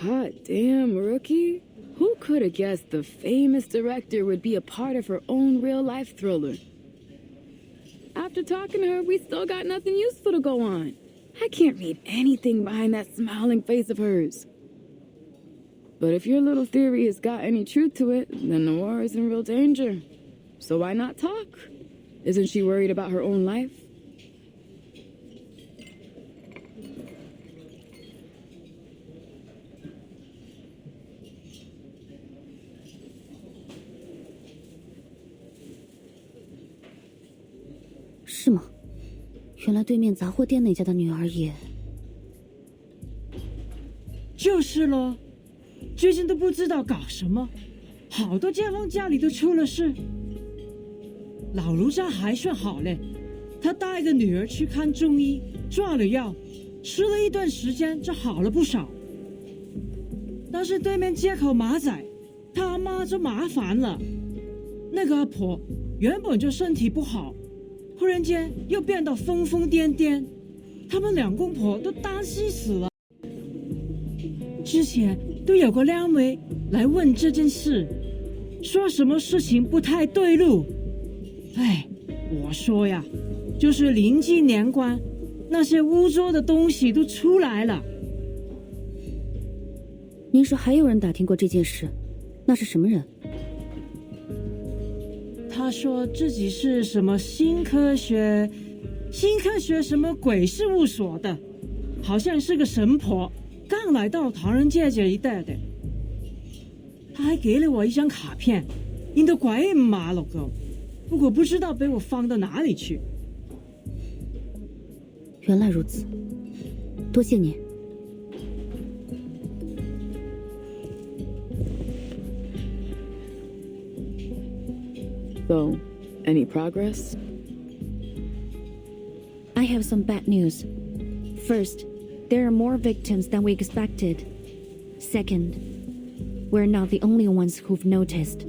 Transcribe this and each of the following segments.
Hot damn, rookie. Who could have guessed the famous director would be a part of her own real-life thriller? After talking to her, we still got nothing useful to go on. I can't read anything behind that smiling face of hers. But if your little theory has got any truth to it, then Noire is in real danger. So why not talk? Isn't she worried about her own life?是吗？原来对面杂货店那家的女儿也……就是咯，最近都不知道搞什么，好多街坊家里都出了事。老卢家还算好嘞，他带着女儿去看中医，抓了药，吃了一段时间就好了不少。但是对面街口马仔，他妈就麻烦了。那个阿婆原本就身体不好，忽然间又变得疯疯癫癫，他们两公婆都担心死了。之前都有个靓妹来问这件事，说什么事情不太对路。哎，我说呀，就是临近年关，那些污浊的东西都出来了。您说还有人打听过这件事？那是什么人？他说自己是什么新科学什么鬼事务所的，好像是个神婆，刚来到唐人街这一带的。他还给了我一张卡片，印得鬼马了个，不过不知道被我放到哪里去。原来如此，多谢您。So, any progress? I have some bad news. First, there are more victims than we expected. Second, we're not the only ones who've noticed.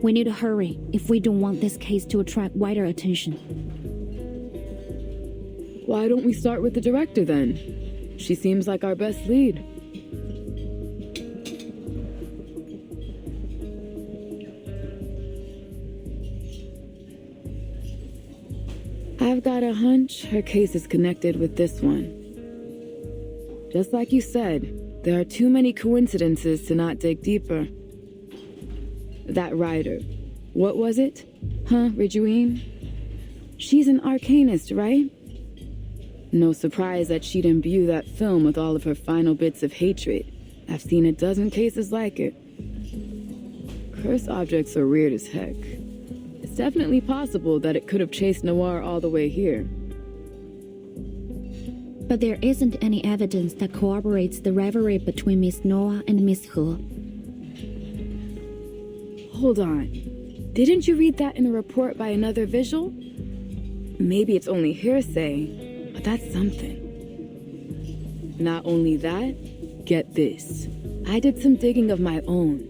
We need to hurry if we don't want this case to attract wider attention. Why don't we start with the director then? She seems like our best lead. I've got a hunch her case is connected with this one. Just like you said, there are too many coincidences to not dig deeper. That writer, what was it? Huh, Ridgewine? She's an arcanist, right? No surprise that she'd imbue that film with all of her final bits of hatred. I've seen a dozen cases like it. Curse objects are weird as heck. It's definitely possible that it could have chased Noire all the way here. But there isn't any evidence that corroborates the rivalry between Miss Noah and Miss He. Hold on. Didn't you read that in a report by another visual? Maybe it's only hearsay, but that's something. Not only that, get this. I did some digging of my own.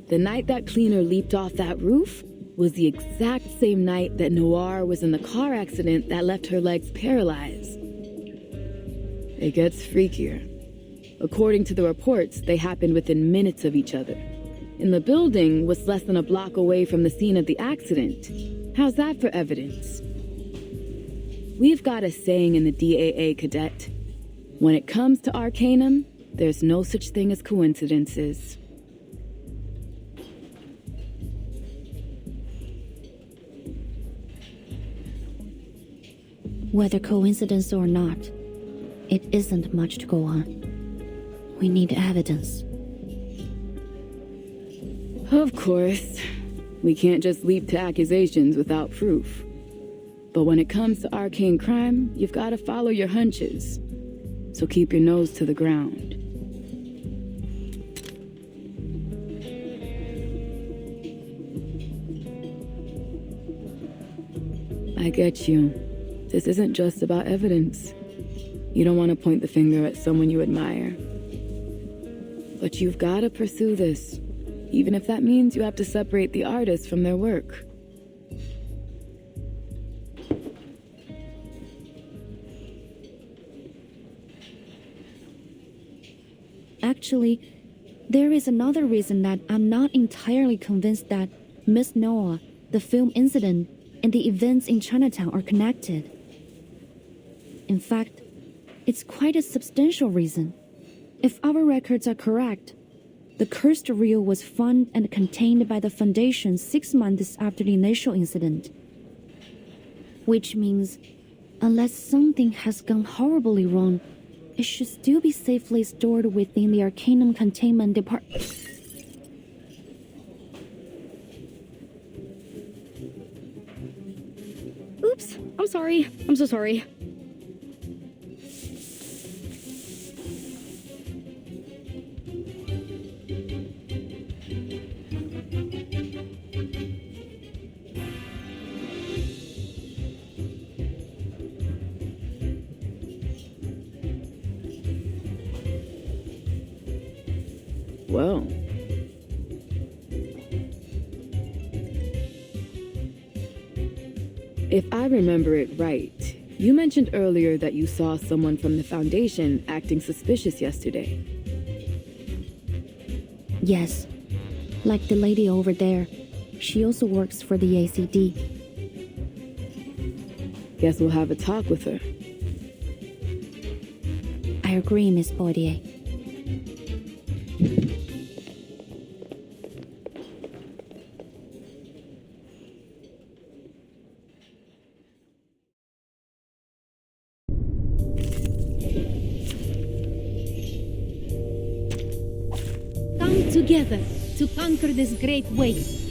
The night that cleaner leaped off that roof was the exact same night that Noire was in the car accident that left her legs paralyzed. It gets freakier. According to the reports, they happened within minutes of each other. And the building was less than a block away from the scene of the accident. How's that for evidence? We've got a saying in the DAA, Cadet. When it comes to Arcanum, there's no such thing as coincidences. Whether coincidence or not, it isn't much to go on. We need evidence. Of course. We can't just leap to accusations without proof. But when it comes to arcane crime, you've got to follow your hunches. So keep your nose to the ground. I get you. This isn't just about evidence. You don't want to point the finger at someone you admire. But you've got to pursue this, even if that means you have to separate the artists from their work. Actually, there is another reason that I'm not entirely convinced that Miss Noah, the film incident, and the events in Chinatown are connected. In fact, it's quite a substantial reason. If our records are correct, the cursed reel was found and contained by the Foundation 6 months after the initial incident. Which means, unless something has gone horribly wrong, it should still be safely stored within the Arcanum Containment Department. Oops, I'm sorry. I'm so sorry. Well, if I remember it right, you mentioned earlier that you saw someone from the Foundation acting suspicious yesterday. Yes, like the lady over there. She also works for the ACD. Guess we'll have a talk with her. I agree, Miss Baudier. Come together to conquer this great waste.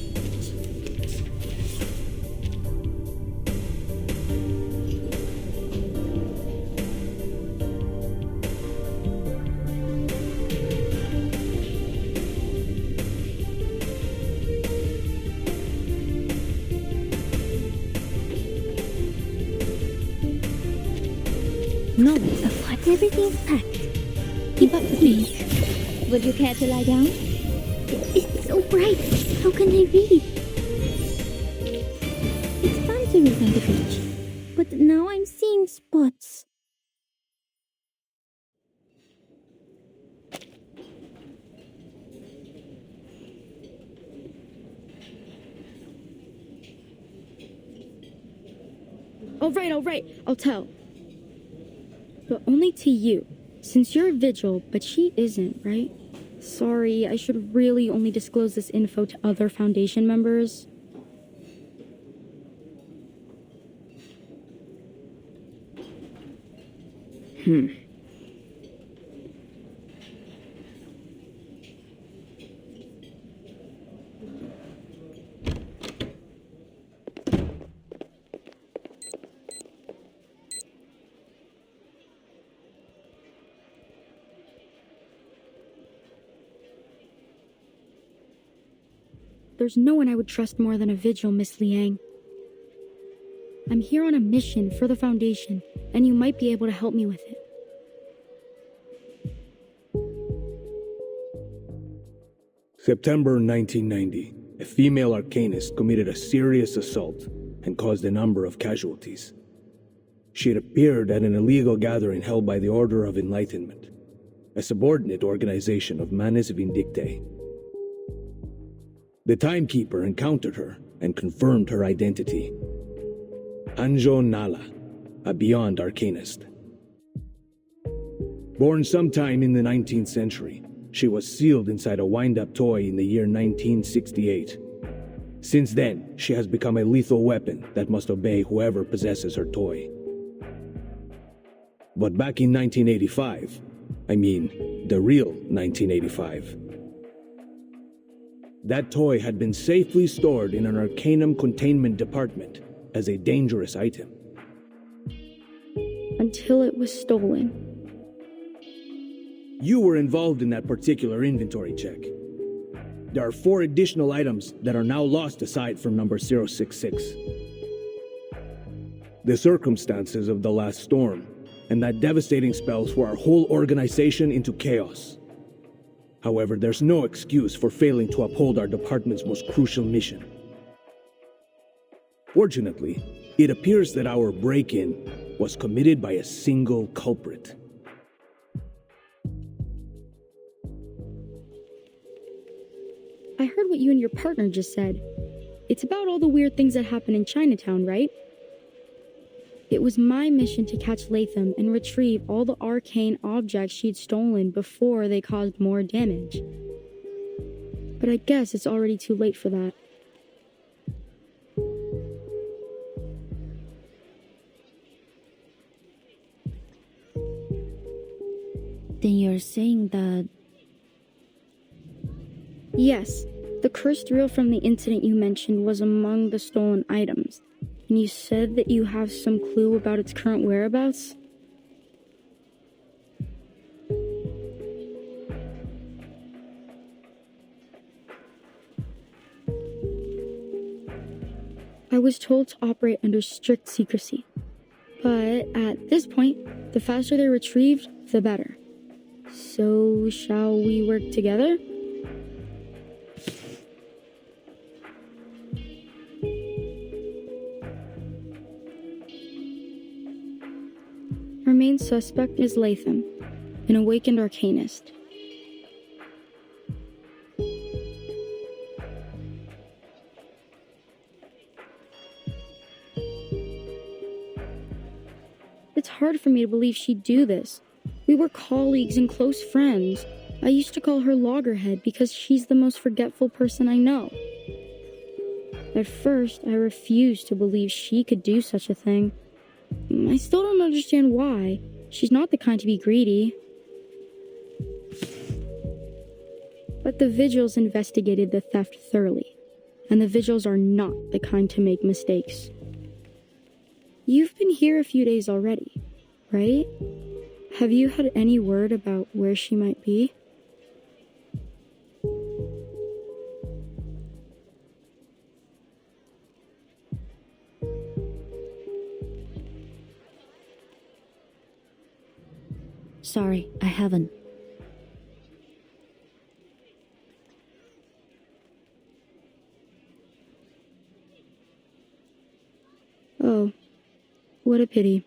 No, what? Everything's packed. But please, Would you care to lie down? It's so bright. How can I read? It's fun to read on the beach. But now I'm seeing spots. all right, I'll tell. But only to you, since you're a vigil, but she isn't, right? Sorry, I should really only disclose this info to other Foundation members. There's no one I would trust more than a vigil, Miss Liang. I'm here on a mission for the Foundation, and you might be able to help me with it. September 1990, a female arcanist committed a serious assault and caused a number of casualties. She had appeared at an illegal gathering held by the Order of Enlightenment, a subordinate organization of Manes Vindictae. The Timekeeper encountered her and confirmed her identity. Anjo Nala, a Beyond Arcanist. Born sometime in the 19th century, she was sealed inside a wind-up toy in the year 1968. Since then, she has become a lethal weapon that must obey whoever possesses her toy. But back in 1985, I mean, the real 1985, that toy had been safely stored in an Arcanum containment department as a dangerous item. Until it was stolen. You were involved in that particular inventory check. There are 4 additional items that are now lost aside from number 066. The circumstances of the last storm and that devastating spell threw our whole organization into chaos. However, there's no excuse for failing to uphold our department's most crucial mission. Fortunately, it appears that our break-in was committed by a single culprit. I heard what you and your partner just said. It's about all the weird things that happen in Chinatown, right? It was my mission to catch Latham and retrieve all the arcane objects she'd stolen before they caused more damage. But I guess it's already too late for that. Then you're saying that... Yes, the cursed reel from the incident you mentioned was among the stolen items. And you said that you have some clue about its current whereabouts? I was told to operate under strict secrecy. But at this point, the faster they're retrieved, the better. So, shall we work together? Our main suspect is Latham, an awakened arcanist. It's hard for me to believe she'd do this. We were colleagues and close friends. I used to call her Loggerhead because she's the most forgetful person I know. At first, I refused to believe she could do such a thing. I still don't understand why. She's not the kind to be greedy. But the Vigils investigated the theft thoroughly, and the Vigils are not the kind to make mistakes. You've been here a few days already, right? Have you had any word about where she might be? Sorry, I haven't. Oh, what a pity.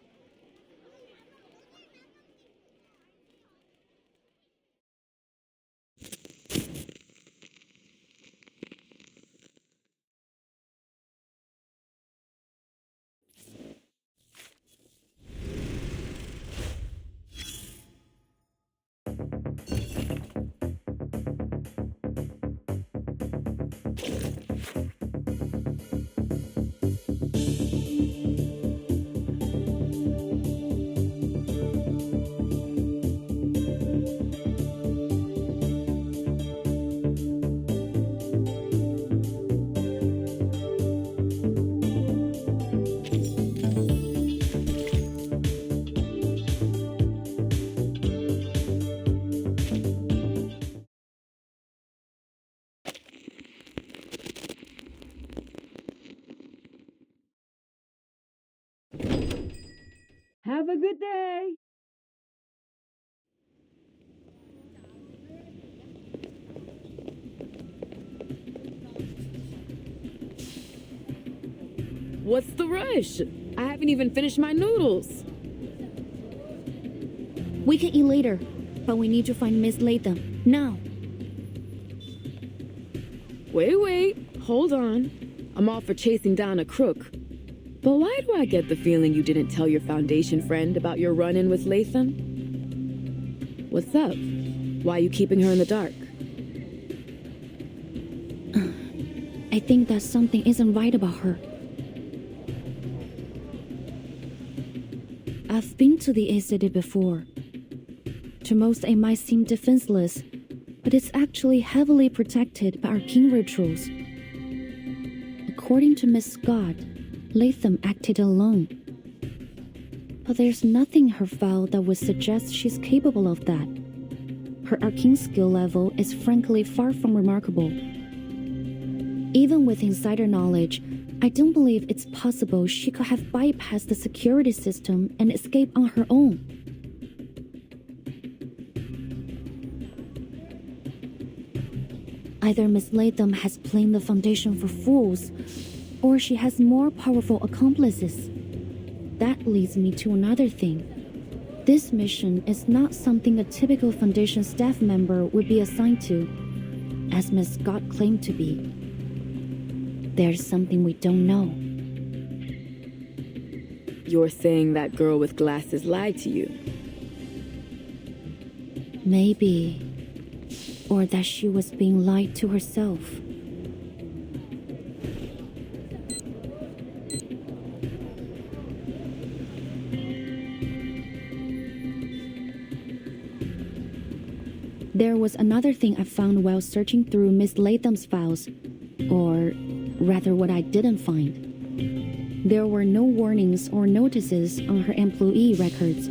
Have a good day. What's the rush? I haven't even finished my noodles. We can eat later, but we need to find Miss Latham, now. Wait, hold on. I'm all for chasing down a crook. But why do I get the feeling you didn't tell your Foundation friend about your run-in with Latham? What's up? Why are you keeping her in the dark? I think that something isn't right about her. I've been to the A City before. To most, it might seem defenseless, but it's actually heavily protected by arcane rituals. According to Miss Scott, Latham acted alone. But there's nothing in her file that would suggest she's capable of that. Her arcane skill level is frankly far from remarkable. Even with insider knowledge, I don't believe it's possible she could have bypassed the security system and escaped on her own. Either Miss Latham has blamed the Foundation for fools, or she has more powerful accomplices. That leads me to another thing. This mission is not something a typical Foundation staff member would be assigned to. as Miss Scott claimed to be. There's something we don't know. You're saying that girl with glasses lied to you? Maybe. Or that she was being lied to herself. There was another thing I found while searching through Miss Latham's files. Or rather, what I didn't find. There were no warnings or notices on her employee records.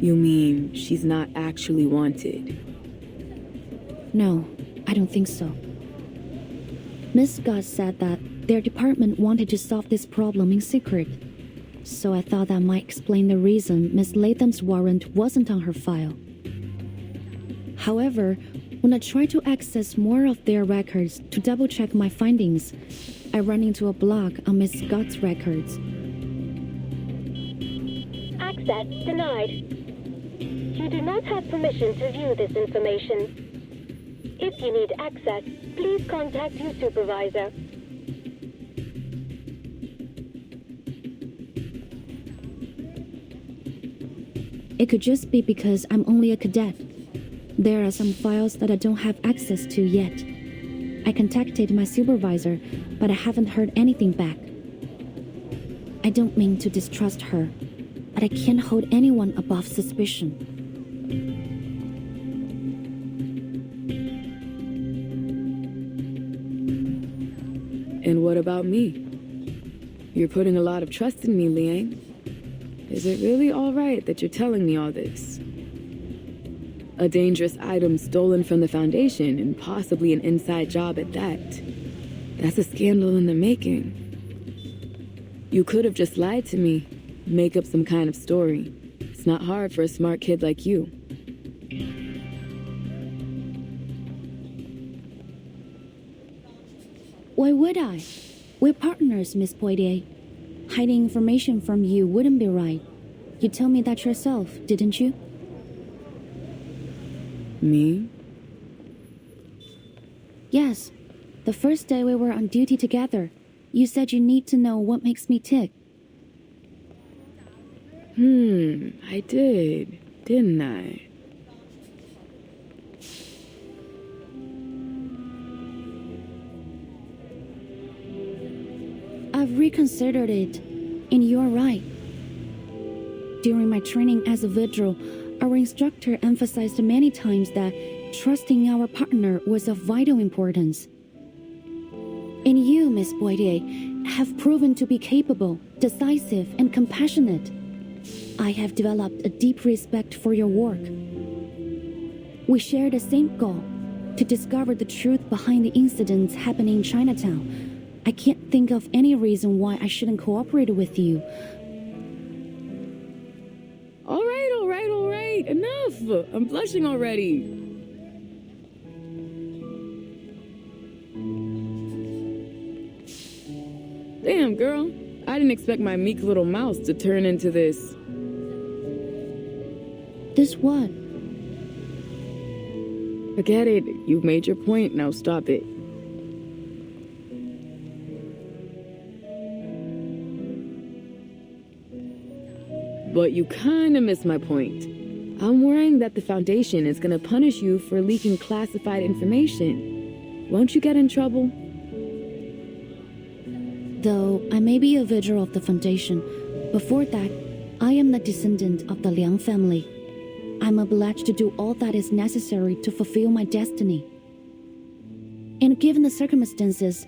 You mean she's not actually wanted? No, I don't think so. Miss Scott said that their department wanted to solve this problem in secret. So I thought that might explain the reason Miss Latham's warrant wasn't on her file. However, when I tried to access more of their records to double-check my findings, I ran into a block on Miss Scott's records. Access denied. You do not have permission to view this information. If you need access, please contact your supervisor. It could just be because I'm only a cadet. There are some files that I don't have access to yet. I contacted my supervisor, but I haven't heard anything back. I don't mean to distrust her, but I can't hold anyone above suspicion. And what about me? You're putting a lot of trust in me, Liang. Is it really all right that you're telling me all this? A dangerous item stolen from the Foundation, and possibly an inside job at that. That's a scandal in the making. You could have just lied to me, make up some kind of story. It's not hard for a smart kid like you. Why would I? We're partners, Miss Poitier. Hiding information from you wouldn't be right. You told me that yourself, didn't you? Me? Yes. The first day we were on duty together, you said you need to know what makes me tick. I did, didn't I? I've reconsidered it, and you're right. During my training as a vigil, our instructor emphasized many times that trusting our partner was of vital importance. And you, Miss Poitier, have proven to be capable, decisive, and compassionate. I have developed a deep respect for your work. We share the same goal, to discover the truth behind the incidents happening in Chinatown. I can't think of any reason why I shouldn't cooperate with you. All right, enough! I'm blushing already. Damn, girl. I didn't expect my meek little mouse to turn into this. This what? Forget it. You've made your point. Now stop it. But you kinda missed my point. I'm worrying that the Foundation is gonna punish you for leaking classified information. Won't you get in trouble? Though I may be a vigil of the Foundation, before that, I am the descendant of the Liang family. I'm obliged to do all that is necessary to fulfill my destiny. And given the circumstances,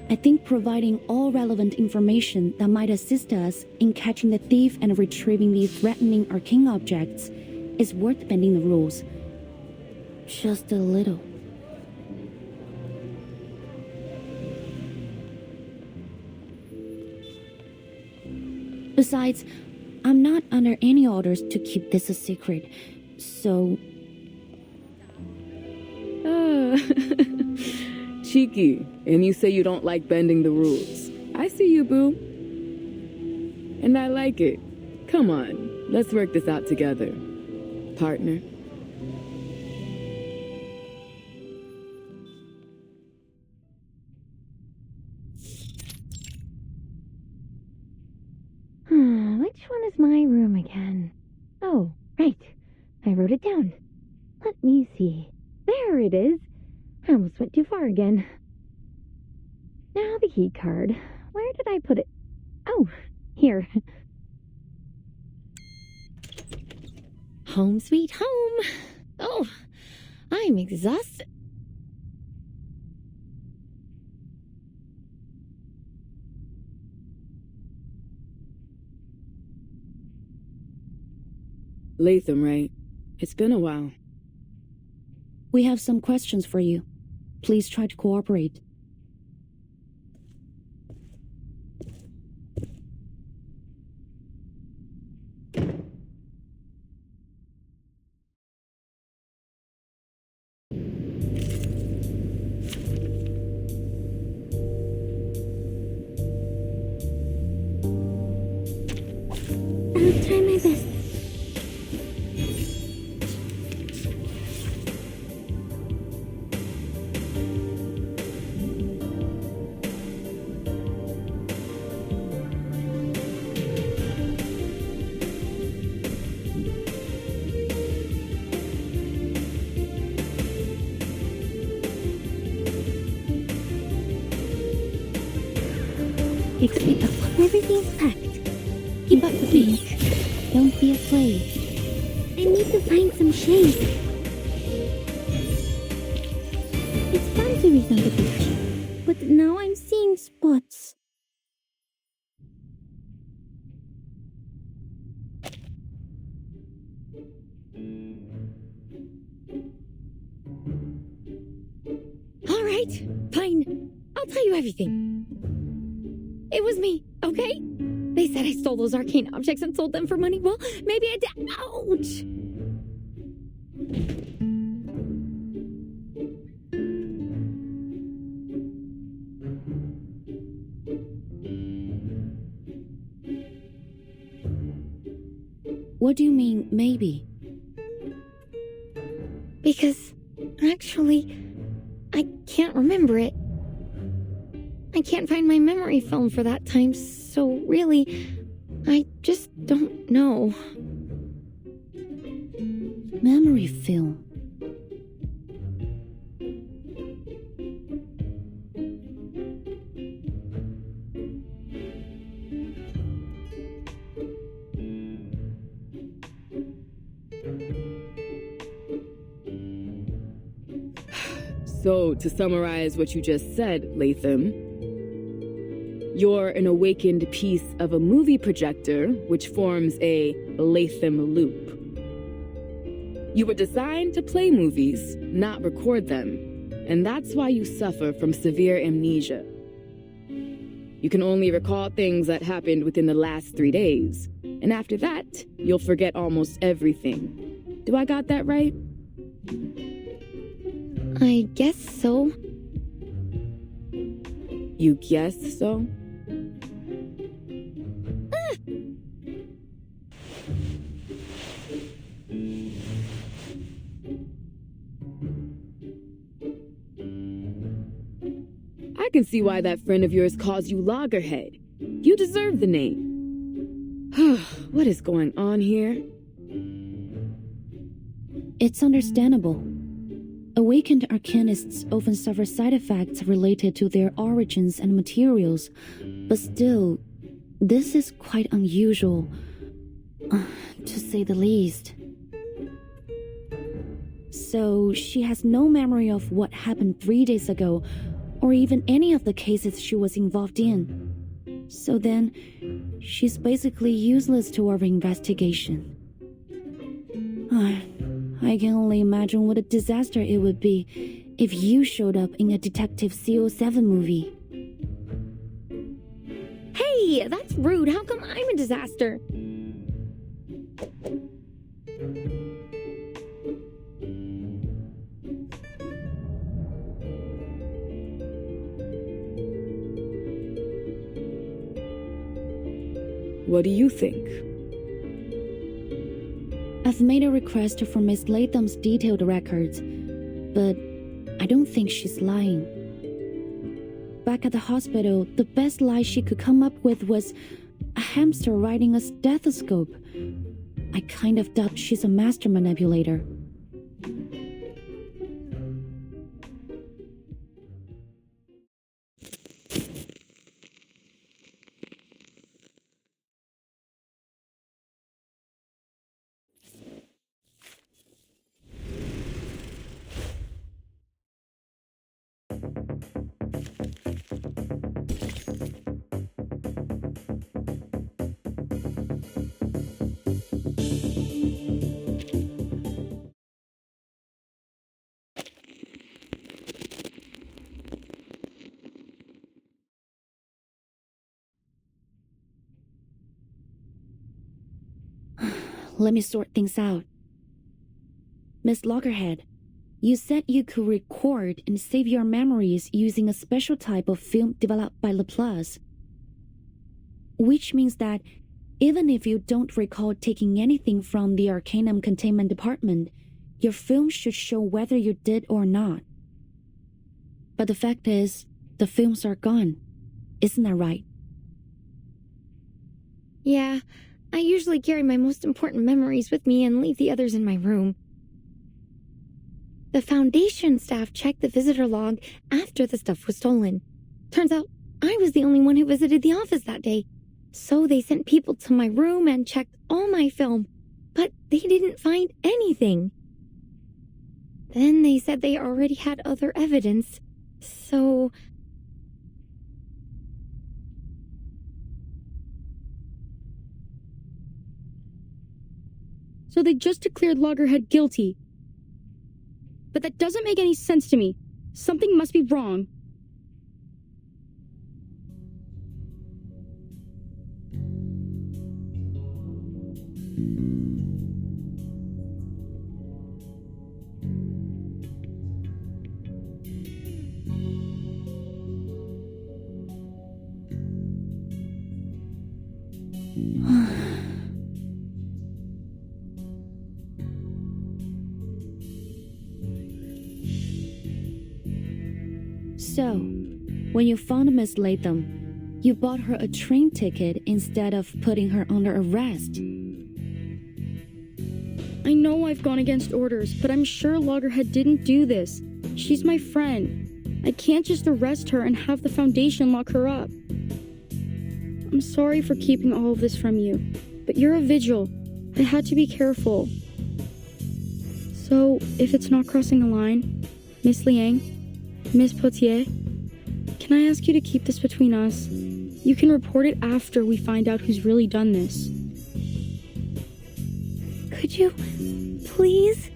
I think providing all relevant information that might assist us in catching the thief and retrieving these threatening arcane objects is worth bending the rules. Just a little. Besides, I'm not under any orders to keep this a secret, so... Cheeky, and you say you don't like bending the rules. I see you, boo. And I like it. Come on, let's work this out together, partner. my room again? Oh, right. I wrote it down. Let me see. There it is. I almost went too far again. Now the key card. Where did I put it? Oh, here. Home sweet home. Oh, I'm exhausted. Latham, right? It's been a while. We have some questions for you. Please try to cooperate. I'll try my best. Everything's packed. Keep up the pace. Don't be afraid. I need to find some shade. It's fun to read on the beach, but now I'm seeing spots. All right, fine. I'll tell you everything. It was me, okay? They said I stole those arcane objects and sold them for money. Well, maybe I did. Ouch! What do you mean, maybe? Because, actually, I can't remember it. I can't find my memory film for that time, so really, I just don't know. Memory film? So, to summarize what you just said, Latham, you're an awakened piece of a movie projector, which forms a Latham loop. You were designed to play movies, not record them, and that's why you suffer from severe amnesia. You can only recall things that happened within the last 3 days, and after that, you'll forget almost everything. Do I got that right? I guess so. You guess so? I can see why that friend of yours calls you Loggerhead. You deserve the name. What is going on here? It's understandable. Awakened arcanists often suffer side effects related to their origins and materials, but still, this is quite unusual, to say the least. So, she has no memory of what happened 3 days ago, or even any of the cases she was involved in. So then, she's basically useless to our investigation. I can only imagine what a disaster it would be if you showed up in a Detective CO7 movie. Hey, that's rude. How come I'm a disaster? What do you think? I've made a request for Miss Latham's detailed records, but I don't think she's lying. Back at the hospital, the best lie she could come up with was, a hamster riding a stethoscope. I kind of doubt she's a master manipulator. Let me sort things out. Miss Loggerhead, you said you could record and save your memories using a special type of film developed by Laplace. Which means that even if you don't recall taking anything from the Arcanum Containment Department, your film should show whether you did or not. But the fact is, the films are gone. Isn't that right? Yeah, I usually carry my most important memories with me and leave the others in my room. The Foundation staff checked the visitor log after the stuff was stolen. Turns out I was the only one who visited the office that day. So they sent people to my room and checked all my film, but they didn't find anything. Then they said they already had other evidence, so... So they just declared Loggerhead guilty. But that doesn't make any sense to me. Something must be wrong. So, when you found Miss Latham, you bought her a train ticket instead of putting her under arrest. I know I've gone against orders, but I'm sure Loggerhead didn't do this. She's my friend. I can't just arrest her and have the Foundation lock her up. I'm sorry for keeping all of this from you, but you're a vigil. I had to be careful. So, if it's not crossing a line, Miss Liang, Miss Potier, can I ask you to keep this between us? You can report it after we find out who's really done this. Could you, please?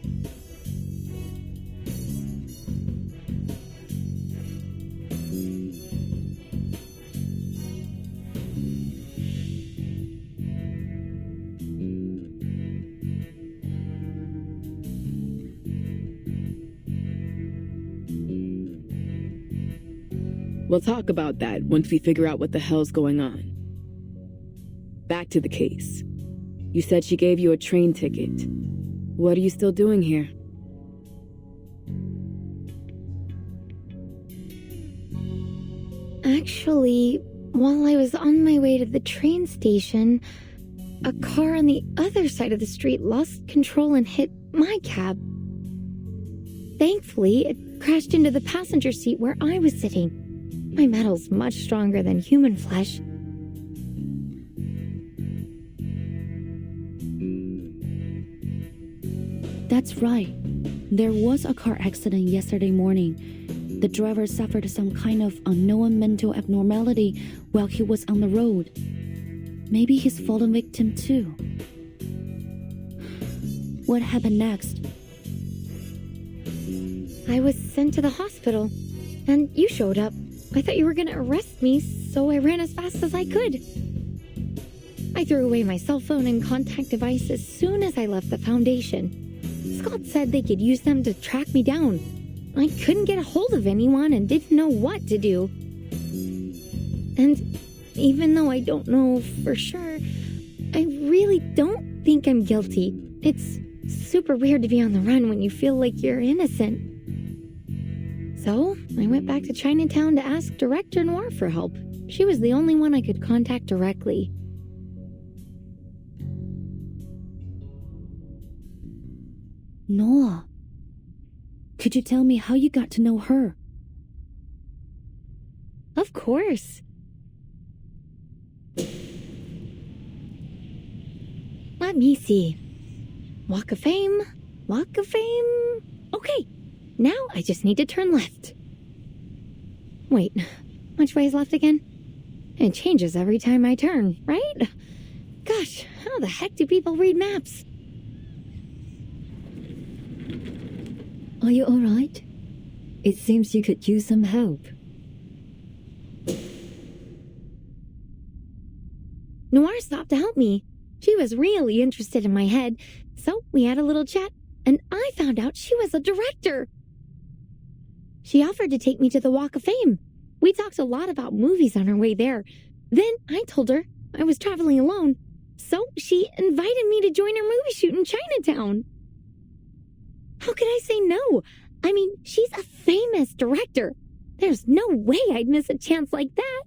We'll talk about that once we figure out what the hell's going on. Back to the case. You said she gave you a train ticket. What are you still doing here? Actually, while I was on my way to the train station, a car on the other side of the street lost control and hit my cab. Thankfully, it crashed into the passenger seat where I was sitting. My metal's much stronger than human flesh. That's right. There was a car accident yesterday morning. The driver suffered some kind of unknown mental abnormality while he was on the road. Maybe he's fallen victim too. What happened next? I was sent to the hospital, and you showed up. I thought you were gonna arrest me, so I ran as fast as I could. I threw away my cell phone and contact device as soon as I left the Foundation. Scott said they could use them to track me down. I couldn't get a hold of anyone and didn't know what to do. And even though I don't know for sure, I really don't think I'm guilty. It's super weird to be on the run when you feel like you're innocent. So, I went back to Chinatown to ask Director Noire for help. She was the only one I could contact directly. Noah. Could you tell me how you got to know her? Of course. Let me see. Walk of Fame. Walk of Fame. Okay, now I just need to turn left. Wait, which way is left again? It changes every time I turn, right? Gosh, how the heck do people read maps? Are you alright? It seems you could use some help. Noire stopped to help me. She was really interested in my head, so we had a little chat, and I found out she was a director. She offered to take me to the Walk of Fame. We talked a lot about movies on our way there. Then I told her I was traveling alone, so she invited me to join her movie shoot in Chinatown. How could I say no? I mean, she's a famous director. There's no way I'd miss a chance like that.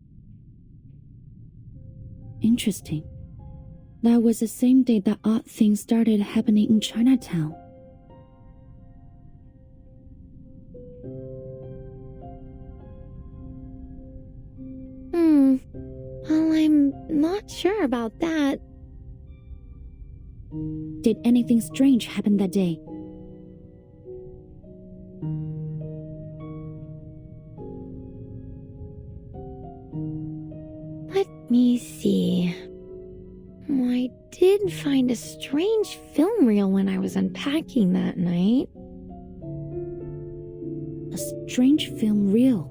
Interesting. That was the same day that odd things started happening in Chinatown. Well, I'm not sure about that. Did anything strange happen that day? Let me see. I did find a strange film reel when I was unpacking that night. A strange film reel.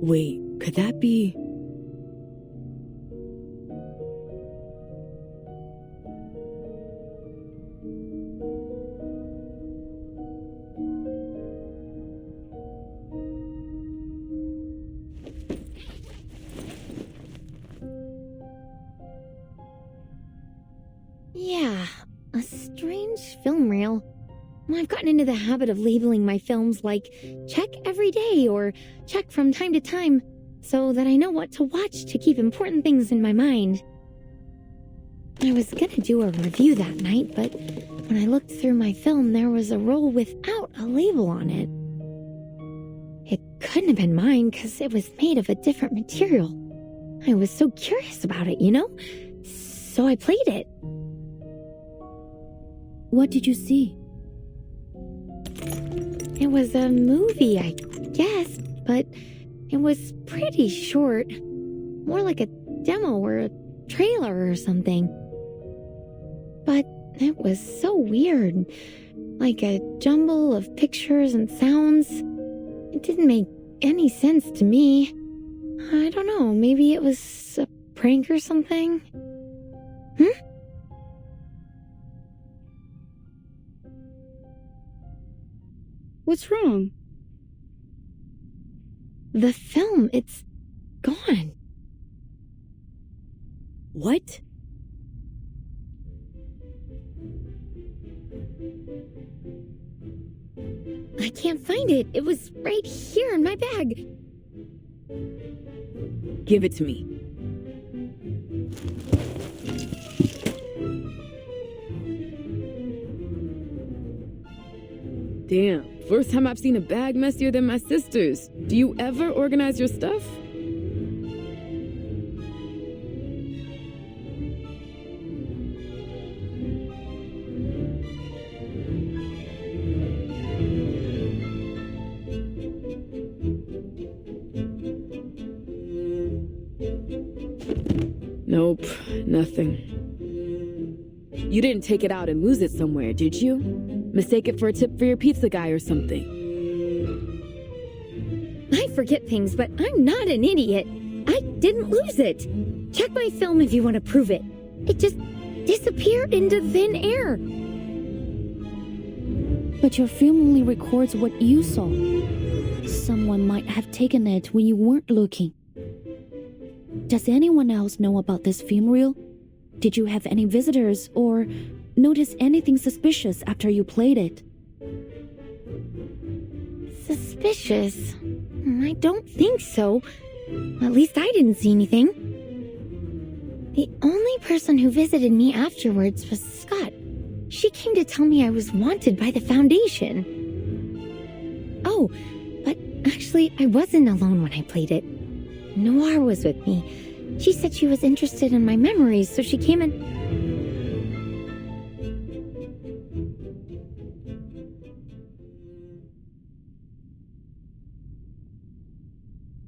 Wait, could that be... Yeah, a strange film reel. I've gotten into the habit of labeling my films like check every day or check from time to time so that I know what to watch to keep important things in my mind. I was gonna do a review that night, but when I looked through my film, there was a roll without a label on it. It couldn't have been mine because it was made of a different material. I was so curious about it, you know? So I played it. What did you see? It was a movie, I guess, but it was pretty short. More like a demo or a trailer or something. But it was so weird. Like a jumble of pictures and sounds. It didn't make any sense to me. I don't know, maybe it was a prank or something? What's wrong? The film, it's gone. What? I can't find it. It was right here in my bag. Give it to me. Damn, first time I've seen a bag messier than my sister's. Do you ever organize your stuff? Nope, nothing. You didn't take it out and lose it somewhere, did you? Mistake it for a tip for your pizza guy or something. I forget things, but I'm not an idiot. I didn't lose it. Check my film if you want to prove it. It just disappeared into thin air. But your film only records what you saw. Someone might have taken it when you weren't looking. Does anyone else know about this film reel? Did you have any visitors or notice anything suspicious after you played it? Suspicious? I don't think so. At least I didn't see anything. The only person who visited me afterwards was Scott. She came to tell me I was wanted by the Foundation. Oh, but actually, I wasn't alone when I played it. Noire was with me. She said she was interested in my memories, so she came and...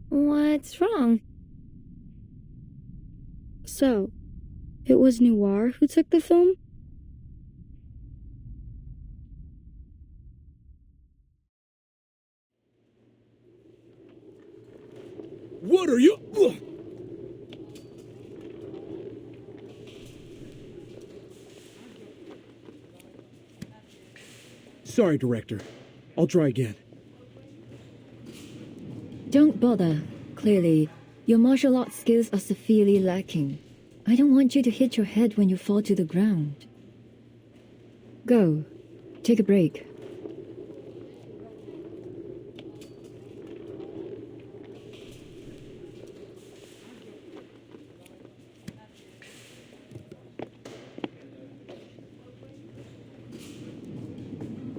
What's wrong? So, it was Noire who took the film? What are you? Sorry, Director. I'll try again. Don't bother. Clearly, your martial arts skills are severely lacking. I don't want you to hit your head when you fall to the ground. Go. Take a break.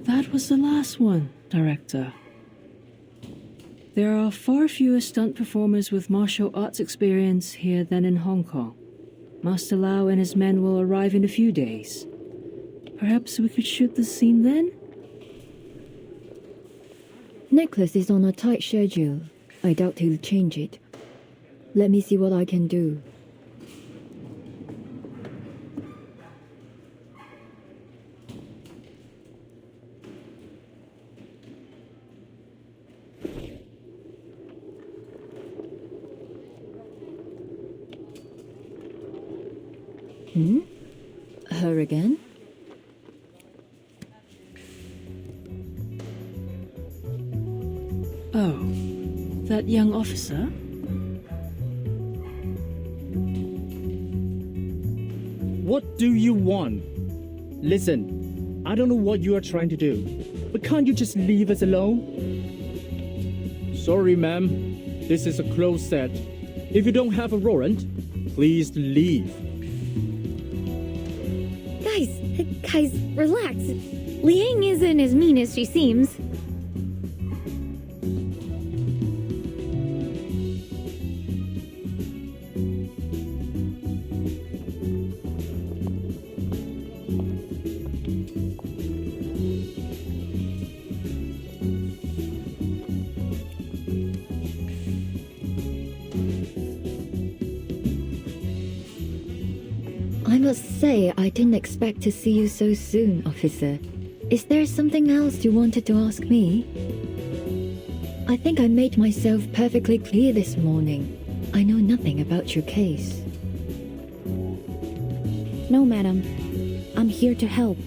That was the last one, Director. There are far fewer stunt performers with martial arts experience here than in Hong Kong. Master Lau and his men will arrive in a few days. Perhaps we could shoot the scene then? Nicholas is on a tight schedule. I doubt he'll change it. Let me see what I can do. Her again? Oh, that young officer? What do you want? Listen, I don't know what you are trying to do, but can't you just leave us alone? Sorry, ma'am. This is a closed set. If you don't have a warrant, please leave. Guys, relax. Liang isn't as mean as she seems. I must say, I didn't expect to see you so soon, officer. Is there something else you wanted to ask me? I think I made myself perfectly clear this morning. I know nothing about your case. No, madam. I'm here to help.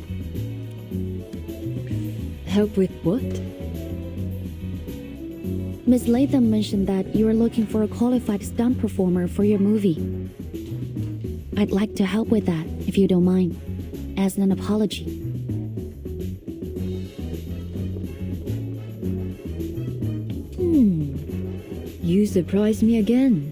Help with what? Miss Latham mentioned that you are looking for a qualified stunt performer for your movie. I'd like to help with that, if you don't mind, as an apology. You surprised me again.